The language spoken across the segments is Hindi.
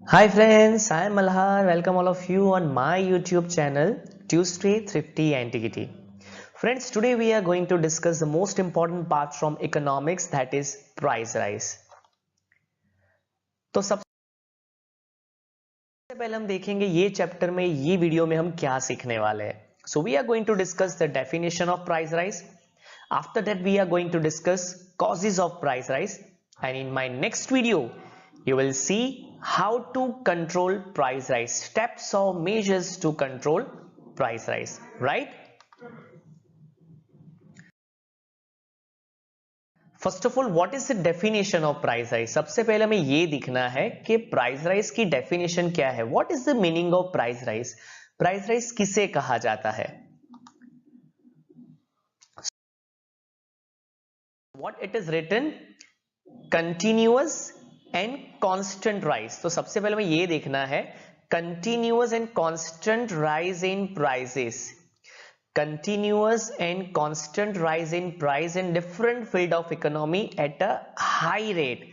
Hi friends, I am Malhar. Welcome all of you on my YouTube channel Tuesday Thrifty Antiquity. Friends, today we are going to discuss the most important part from economics, that is price rise. तो सबसे पहले हम देखेंगे ये चैप्टर में, ये वीडियो में हम क्या सीखने वाले हैं. So we are going to discuss the definition of price rise. After that we are going to discuss causes of price rise, and in my next video you will see how to control price rise, steps or measures to control price rise, right? First of all what is the definition of price rise. सबसे पहले हमें ये दिखना है कि प्राइस राइज की डेफिनेशन क्या है. What is the meaning of price rise. Price rise किसे कहा जाता है. What it is written, continuous and constant rise. तो सबसे पहले हमें ये देखना है continuous and constant rise in prices. Continuous and constant rise in price in different field of economy at a high rate,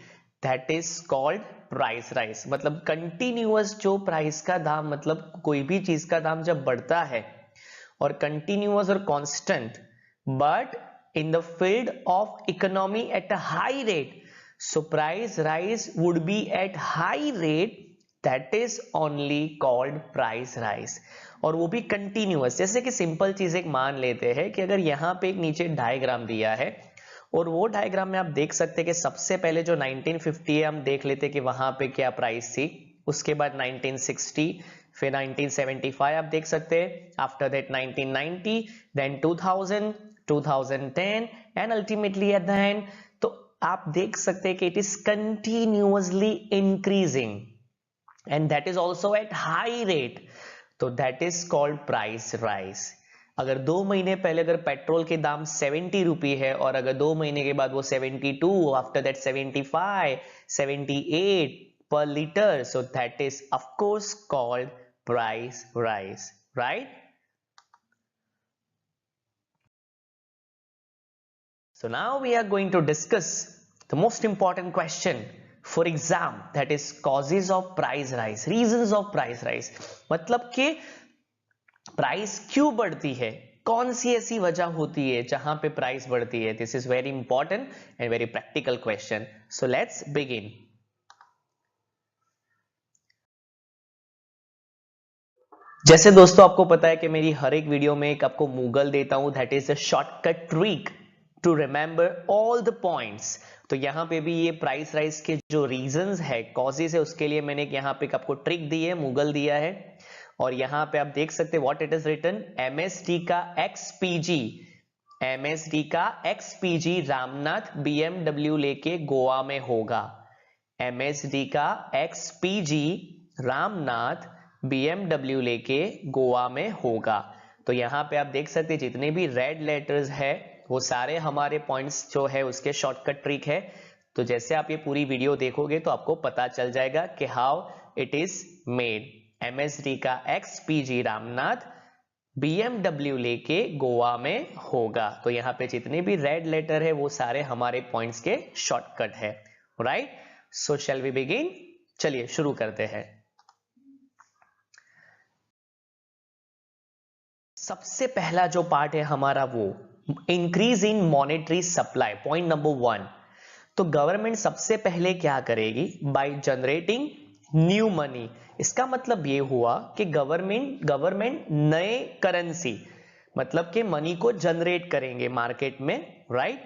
that is called price rise. मतलब continuous जो price का दाम, मतलब कोई भी चीज का दाम जब बढ़ता है, और continuous और constant but in the field of economy at a high rate, so price rise would be at high rate, that is only called price rise. और वो भी कंटिन्यूअस. जैसे कि सिंपल चीज एक मान लेते हैं कि अगर यहाँ पे एक नीचे डायग्राम दिया है, और वो डायग्राम में आप देख सकते हैं कि सबसे पहले जो 1950 है, हम देख लेते हैं कि वहां पे क्या प्राइस थी. उसके बाद 1960, फिर 1975 आप देख सकते हैं. After that 1990, then 2000, 2010 and ultimately at the end. तो आप देख सकते हैं कि it is continuously increasing and that is also at high rate. तो that is called price rise. अगर 2 महीने पहले अगर पेट्रोल के दाम 70 रुपये है, और अगर 2 महीने के बाद वो 72, आफ्टर दैट 75, 78 पर litre, so that is of course called price rise, right. So now we are going to discuss the most important question for exam, that is causes of price rise, reasons of price rise. मतलब कि प्राइस क्यों बढ़ती है, कौन सी ऐसी वजह होती है जहां पे प्राइस बढ़ती है. This is very important and very practical question. So let's begin. जैसे दोस्तों आपको पता है कि मेरी हर एक वीडियो में एक आपको मूगल देता हूं, that is a shortcut trick to remember all the points. तो यहां पे भी ये प्राइस राइज के जो रीजंस है, कॉजेज है, उसके लिए मैंने यहां पे आपको ट्रिक दी है, मूगल दिया है. और यहां पे आप देख सकते हैं what it is written, MSD का एक्सपीजी, एमएसडी का एक्सपीजी रामनाथ बीएमडब्ल्यू लेके गोवा में होगा. एमएसडी का एक्सपीजी रामनाथ बीएमडब्ल्यू लेके गोवा में होगा. तो यहां पे आप देख सकते हैं जितने भी रेड लेटर्स है वो सारे हमारे पॉइंट्स जो है उसके शॉर्टकट ट्रिक है. तो जैसे आप ये पूरी वीडियो देखोगे तो आपको पता चल जाएगा कि how it is made. MSD का एक्सपीजी रामनाथ बीएमडब्ल्यू लेके गोवा में होगा. तो यहाँ पे जितने भी रेड लेटर है वो सारे हमारे पॉइंट्स के शॉर्टकट है, right. So shall we begin. चलिए शुरू करते हैं. सबसे पहला जो पार्ट है हमारा वो increase in monetary supply, point number 1. तो गवर्नमेंट सबसे पहले क्या करेगी, बाय जनरेटिंग न्यू मनी. इसका मतलब ये हुआ कि गवर्नमेंट नए करेंसी, मतलब कि मनी को जनरेट करेंगे मार्केट में, राइट.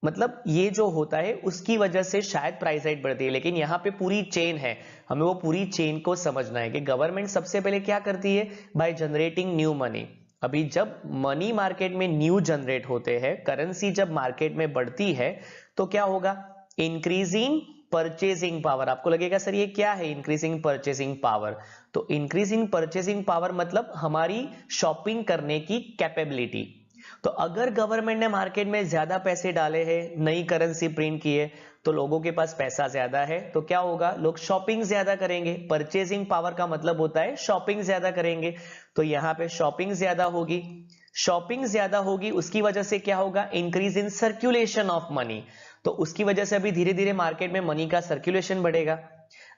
मतलब ये जो होता है उसकी वजह से शायद प्राइस राइज बढ़ती है, लेकिन यहाँ पे पूरी चेन है, हमें वो पूरी चेन को समझना है कि गवर्नमेंट सबसे पहले क्या करती है, बाय जनरेटिंग न्यू मनी. अभी जब मनी मार्केट में न्यू जनरेट होते हैं, करेंसी जब मार्केट में बढ़ती है, तो क्या होगा, इंक्रीजिंग परचेसिंग पावर. आपको लगेगा सर ये क्या है इंक्रीजिंग परचेसिंग पावर. तो इंक्रीजिंग परचेसिंग पावर मतलब हमारी शॉपिंग करने की कैपेबिलिटी. तो अगर गवर्नमेंट ने मार्केट में ज्यादा पैसे डाले हैं, नई करेंसी प्रिंट की है, तो लोगों के पास पैसा ज्यादा है, तो क्या होगा, लोग शॉपिंग ज्यादा करेंगे. परचेसिंग पावर का मतलब होता है शॉपिंग ज्यादा करेंगे. तो यहाँ पे शॉपिंग ज्यादा होगी, शॉपिंग ज्यादा होगी, उसकी वजह से क्या होगा, increase in circulation of money. तो उसकी वजह से अभी धीरे धीरे मार्केट में मनी का सर्कुलेशन बढ़ेगा.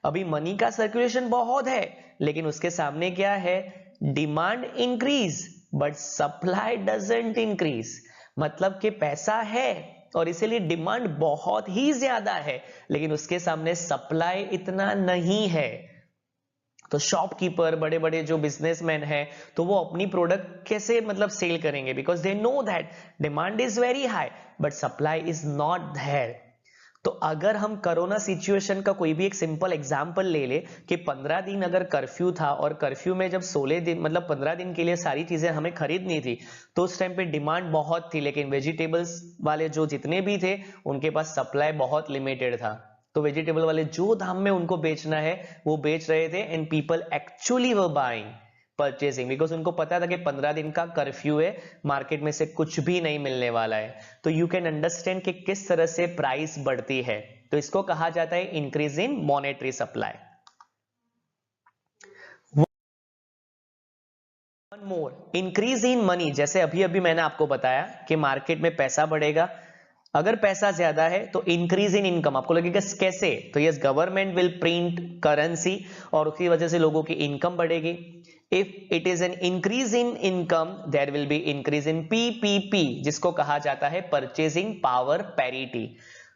अभी मनी का सर्कुलेशन बहुत है, लेकिन उसके सामने क्या है, demand increase but supply doesn't increase. मतलब कि पैसा है और इसीलिए डिमांड बहुत ही ज्यादा है, लेकिन उसके सामने सप्लाई इतना नहीं है। तो शॉपकीपर, बड़े बड़े जो बिजनेसमैन हैं, तो वो अपनी प्रोडक्ट कैसे मतलब सेल करेंगे, because they know that demand is very high but supply is not there. तो अगर हम कोरोना सिचुएशन का कोई भी एक सिंपल एग्जांपल ले ले कि 15 दिन अगर कर्फ्यू था और कर्फ्यू में जब 16 दिन मतलब 15 दिन के लिए सारी चीजें हमें खरीदनी थी, तो उस टाइम पे डिमांड बहुत थी, लेकिन वेजिटेबल्स वाले जो जितने भी थे उनके पास सप्लाई बहुत लिमिटेड था। तो वेजिटेबल वाले जो दाम में उनको बेचना है वो बेच रहे थे, and people actually were buying, purchasing, because उनको पता था कि 15 दिन का कर्फ्यू है, मार्केट में से कुछ भी नहीं मिलने वाला है। तो यू कैन अंडरस्टैंड कि किस तरह से प्राइस बढ़ती है। तो इसको कहा जाता है increase in monetary supply. One more, increase in money, जैसे अभी अभी मैंने आपको बताया कि मार्केट में पैसा बढ़ेगा, अगर पैसा ज्यादा है तो इंक्रीज इन इनकम। आपको लगेगा कैसे, तो yes, government will print currency और उसकी वजह से लोगों की इनकम बढ़ेगी। If it is an increase in income there will be increase in PPP, जिसको कहा जाता है परचेजिंग पावर पैरिटी।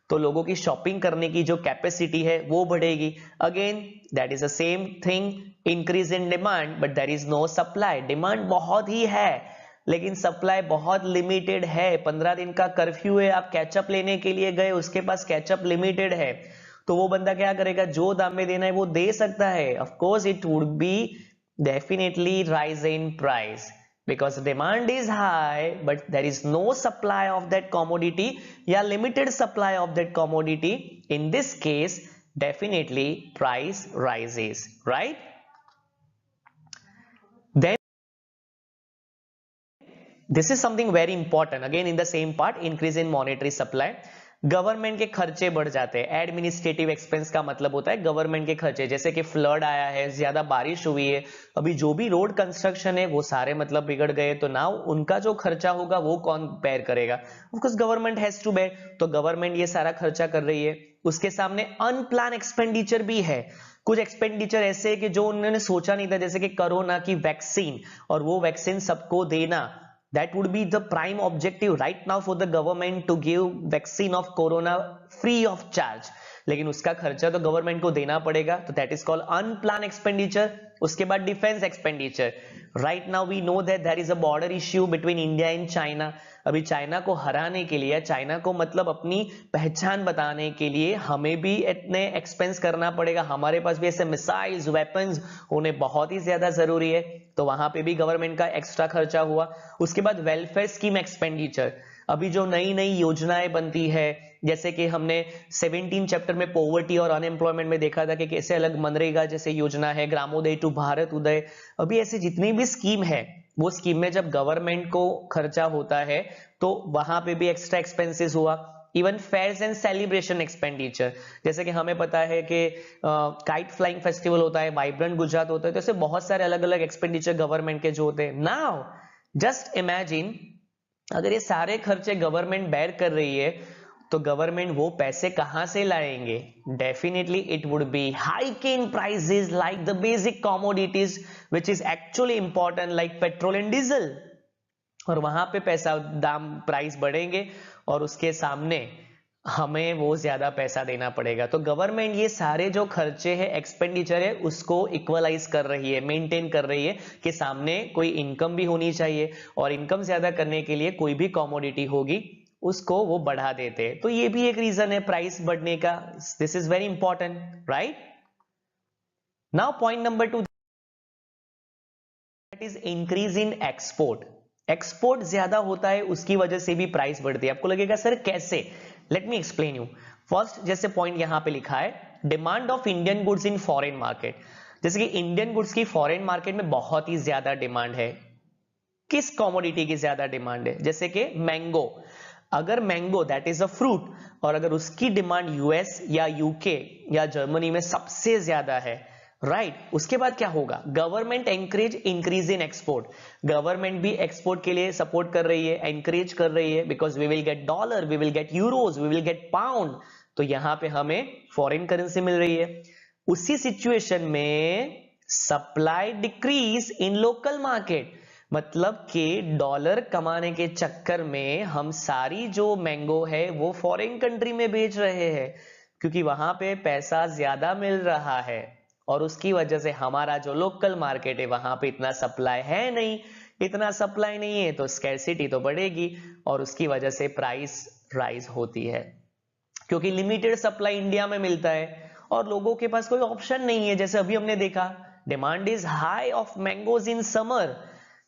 तो लोगों की शॉपिंग करने की जो कैपेसिटी है वो बढ़ेगी। Again that is the same thing, increase in demand but there is no supply. Demand बहुत ही है लेकिन सप्लाई बहुत लिमिटेड है। 15 दिन का कर्फ्यू है, आप कैचअप लेने के लिए गए, उसके पास कैचअप लिमिटेड है, तो वो बंदा क्या करेगा, जो दाम में देना है वो दे सकता है। Of course it would be definitely rise in price because demand is high but there is no supply of that commodity या limited supply of that commodity. In this case definitely price rises, right? Then this is something very important again in the same part, increase in monetary supply. Government के खर्चे बढ़ जाते हैं। एडमिनिस्ट्रेटिव एक्सपेंस का मतलब होता है गवर्नमेंट के खर्चे, जैसे कि फ्लड आया है, ज्यादा बारिश हुई है, अभी जो भी रोड कंस्ट्रक्शन है वो सारे मतलब बिगड़ गए, तो नाउ उनका जो खर्चा होगा वो कौन बेयर करेगा, of course government has to bear. तो गवर्नमेंट ये सारा खर्चा कर रही है। उसके सामने अनप्लान एक्सपेंडिचर भी है। कुछ एक्सपेंडिचर ऐसे है कि जो उन्होंने सोचा नहीं था, जैसे कि कोरोना की वैक्सीन, और वो वैक्सीन सबको देना, that would be the prime objective right now for the government to give vaccine of corona free of charge, लेकिन उसका खर्चा तो गवर्नमेंट को देना पड़ेगा, तो that is called unplanned expenditure. उसके बाद defence expenditure. Right now we know that there is a border issue between India and China. अभी चाइना को हराने के लिए, चाइना को मतलब अपनी पहचान बताने के लिए हमें भी इतने एक्सपेंस करना पड़ेगा, हमारे पास भी ऐसे मिसाइल्स वेपन्स होने बहुत ही ज्यादा जरूरी है, तो वहां पे भी गवर्नमेंट का एक्स्ट्रा खर्चा हुआ। उसके बाद वेलफेयर स्कीम एक्सपेंडिचर। अभी जो नई नई योजनाएं बनती है, जैसे कि हमने 17 चैप्टर में पॉवर्टी और अनएम्प्लॉयमेंट में देखा था कि कैसे अलग मनरेगा जैसे योजना है, ग्रामोदय टू भारत उदय, अभी ऐसे जितनी भी स्कीम है, वो स्कीम में जब गवर्नमेंट को खर्चा होता है तो वहां पे भी एक्स्ट्रा एक्सपेंसेस हुआ। Even fairs and celebration expenditure, जैसे कि हमें पता है कि काइट फ्लाइंग फेस्टिवल होता है, वाइब्रेंट गुजरात होता है, तो ऐसे बहुत सारे अलग अलग एक्सपेंडिचर गवर्नमेंट के जो होते हैं। नाउ जस्ट इमेजिन, अगर ये सारे खर्चे गवर्नमेंट बेयर कर रही है, तो गवर्नमेंट वो पैसे कहां से लाएंगे? Definitely it would B hike in prices like the basic commodities which is actually important like petrol and diesel, और वहां पे पैसा दाम प्राइस बढ़ेंगे और उसके सामने हमें वो ज्यादा पैसा देना पड़ेगा। तो गवर्नमेंट ये सारे जो खर्चे हैं, एक्सपेंडिचर है, उसको इक्वलाइज कर रही है, मेंटेन कर रही है कि सामने कोई इनकम भी होनी चाहिए, और इनकम ज्यादा करने के लिए कोई भी कमोडिटी होगी उसको वो बढ़ा देते हैं। तो ये भी एक रीजन है प्राइस बढ़ने का। This is very important, right? Now point number 2, that is increase in export. Export ज्यादा होता है, उसकी वजह से भी प्राइस बढ़ती है। आपको लगेगा सर कैसे? Let me explain you. First, जैसे पॉइंट यहां पे लिखा है, demand of Indian goods in foreign market. जैसे कि इंडियन गुड्स की फॉरेन मार्केट में बहुत ही ज्यादा डिमांड है। किस कॉमोडिटी की ज्यादा डिमांड है? जैसे कि मैंगो। अगर mango that is a fruit, और अगर उसकी डिमांड यूएस या यूके या जर्मनी में सबसे ज्यादा है, राइट, उसके बाद क्या होगा? Government encourage increase in export. Government भी एक्सपोर्ट के लिए सपोर्ट कर रही है, एंकरेज कर रही है, because we will get dollar, we will get euros, we will get pound, तो यहां पे हमें फॉरेन करेंसी मिल रही है। उसी सिचुएशन में supply decrease in local market, मतलब कि डॉलर कमाने के चक्कर में हम सारी जो मैंगो है वो फॉरेन कंट्री में बेच रहे हैं, क्योंकि वहां पे पैसा ज्यादा मिल रहा है, और उसकी वजह से हमारा जो लोकल मार्केट है वहां पे इतना सप्लाई है नहीं, इतना सप्लाई नहीं है तो स्कैर्सिटी तो बढ़ेगी, और उसकी वजह से प्राइस राइज होती है, क्योंकि लिमिटेड सप्लाई इंडिया में मिलता है और लोगों के पास कोई ऑप्शन नहीं है। जैसे अभी हमने देखा, demand is high of mangoes in summer,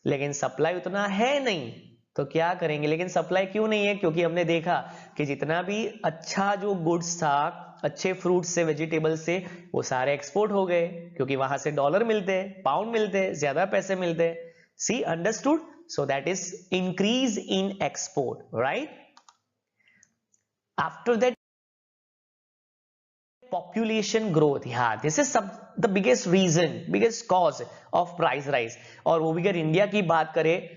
लेकिन सप्लाई उतना है नहीं, तो क्या करेंगे। लेकिन सप्लाई क्यों नहीं है, क्योंकि हमने देखा कि जितना भी अच्छा जो गुड्स था, अच्छे फ्रूट से, वेजिटेबल से, वो सारे एक्सपोर्ट हो गए, क्योंकि वहां से डॉलर मिलते हैं, पाउंड मिलते हैं, ज्यादा पैसे मिलते हैं। See, understood? So that is increase in export, right? After that population growth, yeah, this is the biggest reason, biggest cause of price rise। और वो भी अगर इंडिया की बात करें,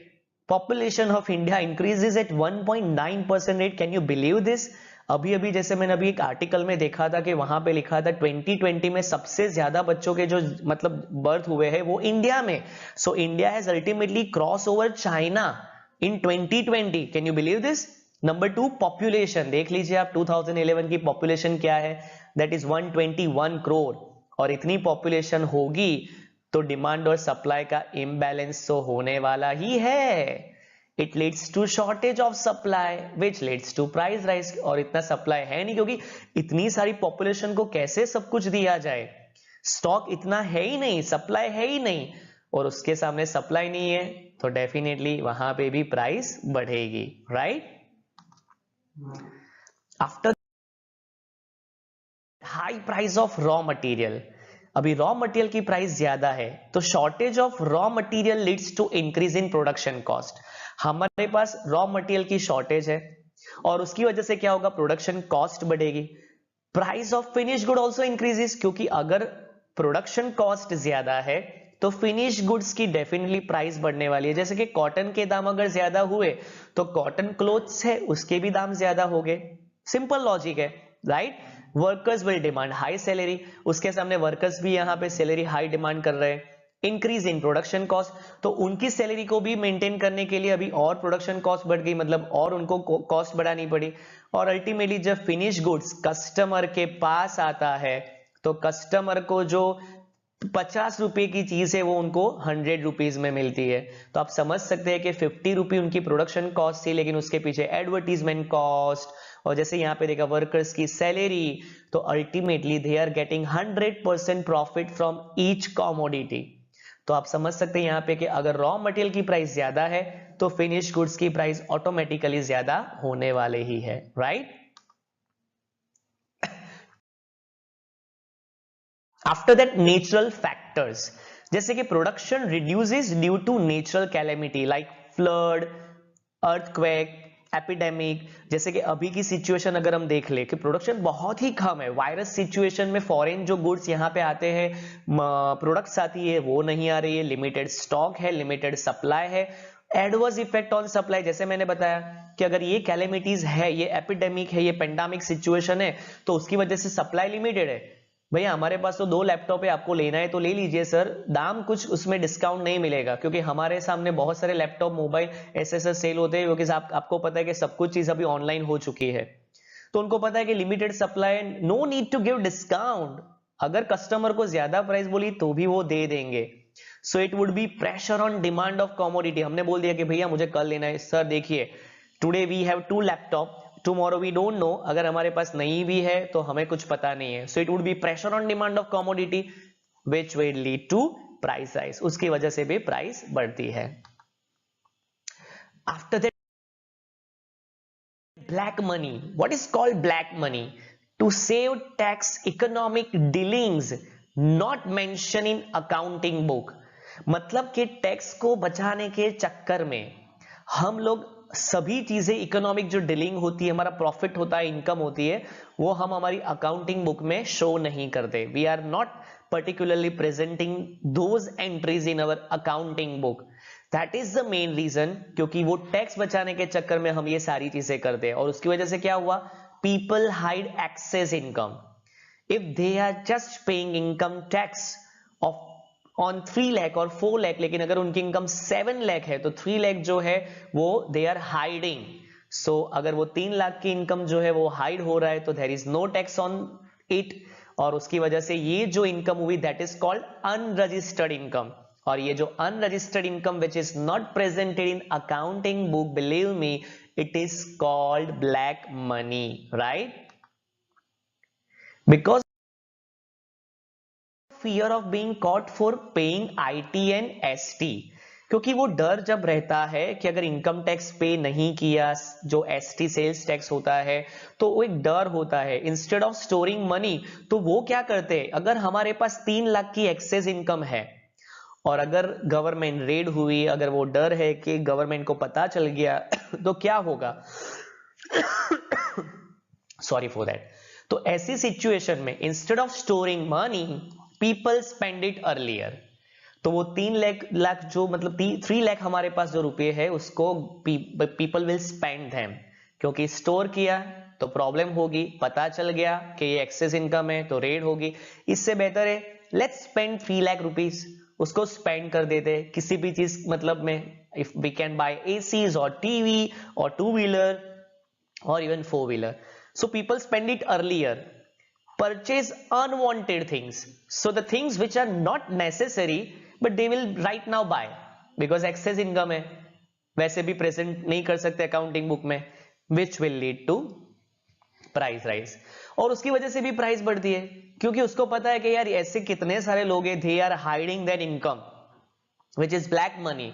population of India increases at 1.9% rate, can you believe this? अभी अभी जैसे मैंने अभी एक आर्टिकल में देखा था कि वहां पे लिखा था 2020 में सबसे ज्यादा बच्चों के जो मतलब बर्थ हुए हैं वो इंडिया में। So India has ultimately cross over China in 2020, can you believe this? Number 2, population देख लीजिए आप, 2011 की पॉपुलेशन क्या है, दैट इज 121 करोड़, और इतनी पॉपुलेशन होगी तो डिमांड और सप्लाई का इम्बैलेंस तो होने वाला ही है। It leads to shortage of supply which leads to price rise, और इतना सप्लाई है नहीं, क्योंकि इतनी सारी पॉपुलेशन को कैसे सब कुछ दिया जाए, स्टॉक इतना है ही नहीं, सप्लाई है ही नहीं, और उसके सामने सप्लाई नहीं है तो डेफिनेटली वहां पे भी प्राइस बढ़ेगी, right? After high price of raw material, अभी रॉ मटेरियल की प्राइस ज्यादा है तो shortage of raw material leads to increase in production cost. हमारे पास रॉ मटेरियल की शॉर्टेज है और उसकी वजह से क्या होगा, प्रोडक्शन कॉस्ट बढ़ेगी। Price of finish good also increases, क्योंकि अगर प्रोडक्शन कॉस्ट ज्यादा है तो फिनिश गुड्स की डेफिनेटली प्राइस बढ़ने वाली है। जैसे कि कॉटन के दाम अगर ज्यादा हुए तो कॉटन क्लोथ्स है उसके भी दाम ज्यादा हो गए, सिंपल लॉजिक है, right? Workers will demand high salary, उसके सामने वर्कर्स भी यहां पे सैलरी हाई डिमांड कर रहे हैं। इंक्रीज इन प्रोडक्शन कॉस्ट, तो उनकी सैलरी को भी मेंटेन करने के लिए अभी और प्रोडक्शन कॉस्ट बढ़ गई, मतलब और उनको कॉस्ट बढ़ानी पड़ी। और अल्टीमेटली जब फिनिश गुड्स कस्टमर के पास आता है तो कस्टमर को जो 50 रुपए की चीज है वो उनको 100 रुपीज में मिलती है। तो आप समझ सकते हैं कि 50 रुपए उनकी प्रोडक्शन कॉस्ट थी, लेकिन उसके पीछे एडवर्टीजमेंट कॉस्ट और जैसे यहाँ पे देखा वर्कर्स की सैलरी, तो ultimately they are getting 100% profit from each commodity. तो आप समझ सकते हैं यहाँ पे कि अगर रॉ मटेरियल की प्राइस ज्यादा है तो फिनिश गुड्स की प्राइस ऑटोमेटिकली ज्यादा होने वाले ही है, right? After that natural factors, जैसे कि production reduces due to natural calamity like flood, earthquake, epidemic. जैसे कि अभी की सिचुएशन अगर हम देख ले कि प्रोडक्शन बहुत ही कम है, वायरस सिचुएशन में फॉरेन जो गुड्स यहाँ पे आते हैं, प्रोडक्ट्स आती है वो नहीं आ रही है, लिमिटेड स्टॉक है, लिमिटेड सप्लाई है। एडवर्स इफेक्ट ऑन सप्लाई, जैसे मैंने बताया कि अगर ये कैलेमिटीज है, ये एपिडेमिक है, ये पेंडेमिक सिचुएशन है, तो उसकी वजह से सप्लाई लिमिटेड है। भैया हमारे पास तो 2 लैपटॉप है, आपको लेना है तो ले लीजिए सर, दाम कुछ उसमें डिस्काउंट नहीं मिलेगा, क्योंकि हमारे सामने बहुत सारे लैपटॉप, मोबाइल ऐसे सेल होते हैं, क्योंकि आपको पता है कि सब कुछ चीज अभी ऑनलाइन हो चुकी है, तो उनको पता है कि limited supply, no need to give discount. अगर कस्टमर को ज्यादा प्राइस बोली तो भी वो दे देंगे। So it would be pressure on demand of commodity. हमने बोल दिया कि भैया मुझे कल लेना है, सर देखिए today we have 2 laptop, tomorrow we don't know, अगर हमारे पास नहीं भी है तो हमें कुछ पता नहीं है। So it would be pressure on demand of commodity which will lead to price rise, उसकी वजह से भी प्राइस बढ़ती है। After that black money, what is called black money? To save tax economic dealings not mention in accounting book, मतलब कि टैक्स को बचाने के चक्कर में हम लोग सभी चीजें, इकोनॉमिक जो डीलिंग होती है, हमारा प्रॉफिट होता है, इनकम होती है, वो हम हमारी अकाउंटिंग बुक में शो नहीं करते। We are not particularly presenting those entries in our accounting book. That is the main reason, क्योंकि वो टैक्स बचाने के चक्कर में हम ये सारी चीजें करते हैं, और उसकी वजह से क्या हुआ, people hide excess income. if they are just paying income tax of on 3 lakh और 4 lakh, लेकिन अगर उनकी इनकम 7 lakh है तो 3 lakh जो है वो दे आर हाइडिंग. सो अगर वो 3 लाख की इनकम जो है वो हाइड हो रहा है तो there is no tax on it, और उसकी वजह से ये जो इनकम हुई that is called unregistered income. और ये जो unregistered income which is not presented in accounting book, believe me, it is called black money, right? Because fear of being caught for paying IT and ST, क्योंकि वो डर जब रहता है कि अगर इनकम टैक्स पे नहीं किया, जो ST सेल्स टैक्स होता है, तो वो एक डर होता है. इंस्टेड ऑफ स्टोरिंग मनी, तो वो क्या करते हैं, अगर हमारे पास 3 लाख की एक्सेस इनकम है और अगर गवर्नमेंट रेड हुई, अगर वो डर है कि गवर्नमेंट को पता चल गया तो क्या होगा, सॉरी फॉर दैट. तो ऐसी सिचुएशन में instead of storing money people spend it earlier. तो वो 3 लाख जो मतलब 3 लाख हमारे पास जो रुपए है उसको पीपल विल स्पेंड देम, क्योंकि स्टोर किया तो प्रॉब्लम होगी, पता चल गया कि ये एक्सेस इनकम है तो रेड होगी. इससे बेहतर है लेट्स स्पेंड 3 लाख रुपीस, उसको स्पेंड कर देते किसी भी चीज मतलब में. If we can buy ACs और टीवी और 2 व्हीलर और इवन 4 wheeler, so people spend it earlier, purchase unwanted things, so the things which are not necessary but they will right now buy because excess income है, वैसे भी प्रेजेंट नहीं कर सकते अकाउंटिंग बुक में, which will lead to price rise. और उसकी वजह से भी प्राइस बढ़ती है क्योंकि उसको पता है कि यार ऐसे कितने सारे लोग हैं, they are hiding their income which is black money,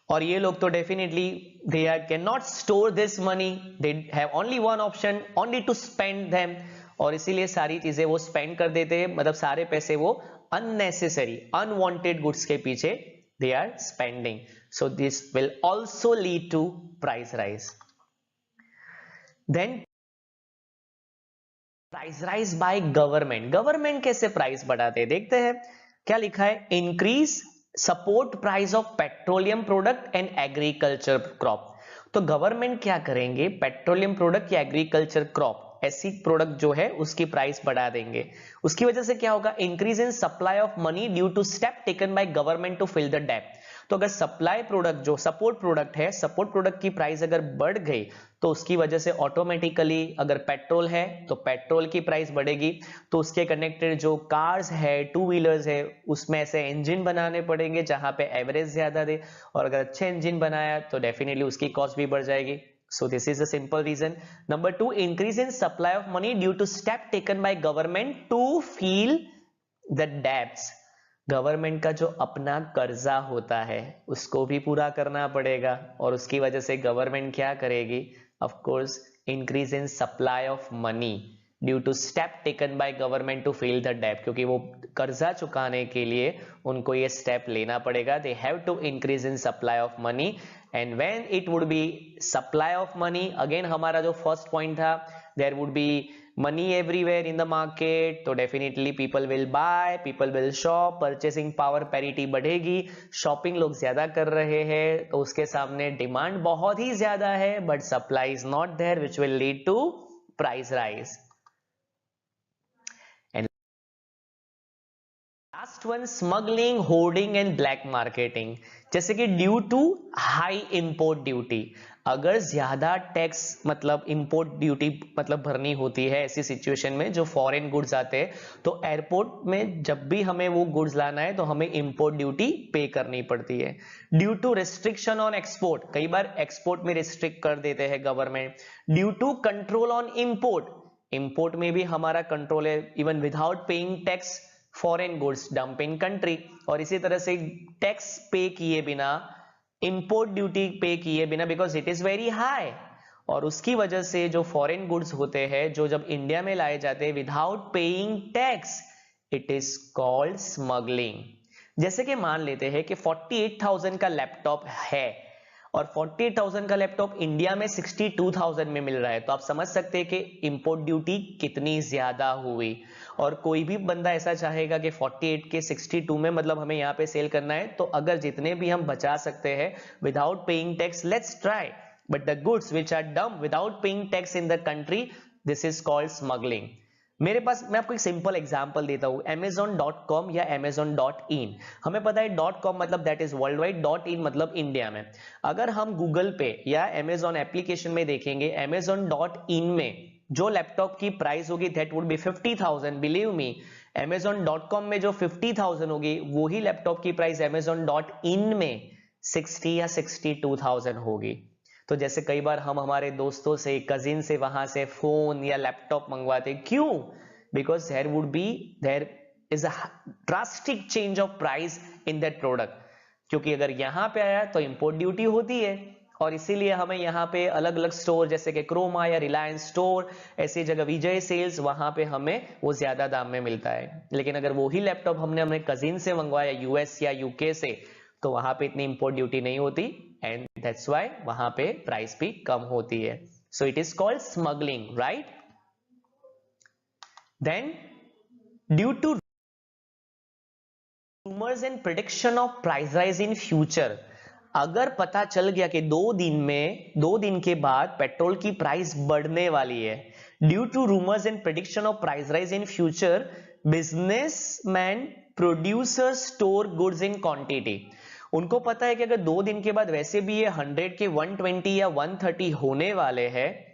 और ये लोग तो definitely they can not store this money, they have only one option, only to spend them, और इसीलिए सारी चीजें वो स्पेंड कर देते हैं, मतलब सारे पैसे वो अननेसेसरी अनवांटेड गुड्स के पीछे they are spending. So this will also lead to price rise. Then price rise by government. Government कैसे प्राइस बढ़ाते हैं देखते हैं. क्या लिखा है, increase support price of petroleum product and agriculture crop. तो गवर्नमेंट क्या करेंगे, पेट्रोलियम प्रोडक्ट या एग्रीकल्चर क्रॉप ऐसी प्रोडक्ट जो है उसकी प्राइस बढ़ा देंगे. उसकी वजह से क्या होगा, increase in supply of money due to step taken by government to fill the depth. तो अगर सप्लाई प्रोडक्ट जो सपोर्ट प्रोडक्ट है, सपोर्ट प्रोडक्ट की प्राइस अगर बढ़ गई तो उसकी वजह से ऑटोमेटिकली, अगर पेट्रोल है तो पेट्रोल की प्राइस बढ़ेगी, तो उसके कनेक्टेड जो कार्स है, 2 व्हीलर्स है, उसमें ऐसे इंजन बनाने पड़ेंगे जहां पे एवरेज ज्यादा दे, और अगर अच्छे इंजन बनाया तो डेफिनेटली उसकी कॉस्ट भी बढ़ जाएगी. So this is a simple reason. Number 2, increase in supply of money due to step taken by government to fill the debts. Government का जो अपना कर्जा होता है उसको भी पूरा करना पड़ेगा, और उसकी वजह से गवर्नमेंट क्या करेगी, of course increase in supply of money due to step taken by government to fill the debt, क्योंकि वो कर्जा चुकाने के लिए उनको ये स्टेप लेना पड़ेगा. They have to increase in supply of money, and when it would be supply of money, again हमारा जो फर्स्ट पॉइंट था, there would be money everywhere in the market, तो definitely people will buy, people will shop, purchasing power parity बढ़ेगी, शॉपिंग लोग ज्यादा कर रहे हैं तो उसके सामने डिमांड बहुत ही ज्यादा है but supply is not there, which will lead to price rise. Last one, smuggling, hoarding and black marketing. जैसे कि due to high import duty, अगर ज्यादा टैक्स मतलब इंपोर्ट ड्यूटी मतलब भरनी होती है ऐसी सिचुएशन में, जो फॉरेन गुड्स आते हैं, तो एयरपोर्ट में जब भी हमें वो गुड्स लाना है तो हमें इंपोर्ट ड्यूटी पे करनी पड़ती है. Due to restriction on export, कई बार एक्सपोर्ट में रिस्ट्रिक्ट कर देते हैं government. Due to control on import, import में भी हमारा कंट्रोल है, even without paying tax foreign goods dump in country. और इसी तरह से टैक्स पे किए बिना, इंपोर्ट ड्यूटी पे किए बिना, because it is very high, और उसकी वजह से जो फॉरेन गुड्स होते हैं जो जब इंडिया में लाए जाते हैं without paying tax, it is called smuggling. जैसे कि मान लेते हैं कि 48,000 का लैपटॉप है और 48,000 का लैपटॉप इंडिया में 62,000 में मिल रहा है, तो आप समझ सकते हैं कि इंपोर्ट ड्यूटी कितनी ज्यादा हुई. और कोई भी बंदा ऐसा चाहेगा कि 48 के 62 में मतलब हमें यहाँ पे सेल करना है, तो अगर जितने भी हम बचा सकते हैं without paying tax, let's try. But the goods which are dump without paying tax in the country, this is called smuggling. मेरे पास, मैं आपको एक सिंपल एग्जांपल देता हूं, amazon.com या amazon.in। हमें पता है .com मतलब that is world wide, .in मतलब इंडिया में। अगर हम गूगल पे या amazon एप्लीकेशन में देखेंगे, amazon.in में जो लैपटॉप की प्राइस होगी that would be 50,000। Believe me, amazon.com में जो 50,000 होगी वही लैपटॉप की प्राइस amazon.in में 60 या 62,000 होगी। तो जैसे कई बार हम हमारे दोस्तों से, कजिन से वहां से फोन या लैपटॉप मंगवाते, क्यों? Because there is a drastic change of price in that product, क्योंकि अगर यहां पे आया तो इंपोर्ट ड्यूटी होती है, और इसीलिए हमें यहाँ पे अलग अलग स्टोर जैसे कि क्रोमा या रिलायंस स्टोर, ऐसी जगह विजय सेल्स, वहां पे हमें वो ज्यादा दाम में मिलता है। लेकिन अगर वही लैपटॉप हमने अपने कजिन से मंगवाया यूएस या यूके से, तो वहां पे इतनी इंपोर्ट ड्यूटी नहीं होती, एंड दैट्स व्हाई वहां पे प्राइस भी कम होती है। So it is called smuggling, right? Then due to rumours and prediction of price rise in future, अगर पता चल गया कि 2 दिन के बाद पेट्रोल की प्राइस बढ़ने वाली है, due to rumours and prediction of price rise in future, businessman producer store goods in quantity. उनको पता है कि अगर 2 दिन के बाद वैसे भी ये 100 के 120 या 130 होने वाले हैं,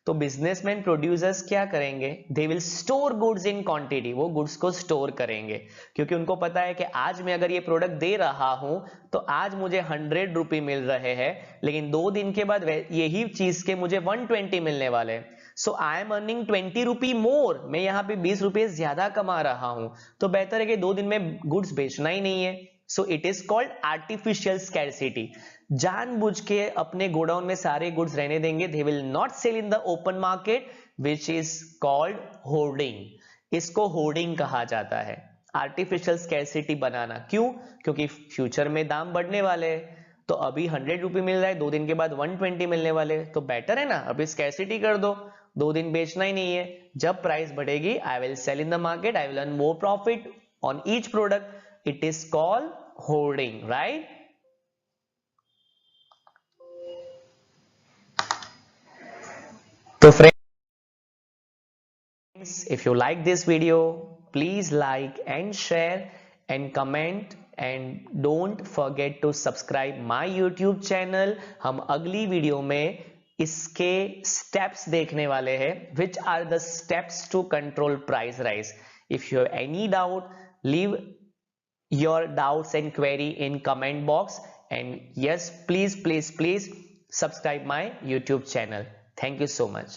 तो बिजनेसमैन प्रोड्यूसर्स क्या करेंगे? They will store goods in quantity, वो गुड्स को स्टोर करेंगे, क्योंकि उनको पता है कि आज मैं अगर ये प्रोडक्ट दे रहा हूं तो आज मुझे 100 रुपये मिल रहे हैं, लेकिन 2 दिन के बाद यही चीज के मुझे 120 मिलने वाले हैं। सो आई एम अर्निंग 20 रुपी मोर, मैं यहाँ पे 20 रुपये ज्यादा कमा रहा हूं, तो बेहतर है कि 2 दिन में गुड्स बेचना ही नहीं है। So it is called artificial scarcity. जानबूझ के अपने गोडाउन में सारे गुड्स रहने देंगे, they will not sell in the open market, which is called hoarding. इसको होर्डिंग कहा जाता है, आर्टिफिशियल स्कैरसिटी बनाना। क्यों? क्योंकि फ्यूचर में दाम बढ़ने वाले हैं, तो अभी 100 रुपये मिल रहा है, 2 दिन के बाद 120 मिलने वाले, तो बेटर है ना अभी स्कैरसिटी कर दो, 2 दिन बेचना ही नहीं है। जब प्राइस बढ़ेगी, I will sell in the market, I will earn more profit on each product. It is called hoarding, right? तो friends, if you like this video, please like and share and comment, and don't forget to subscribe my YouTube channel। हम अगली वीडियो में इसके स्टेप्स देखने वाले हैं, which are the steps to control price rise। If you have any doubt, leave your doubts and query in comment box, and yes, please subscribe my YouTube channel। Thank you so much।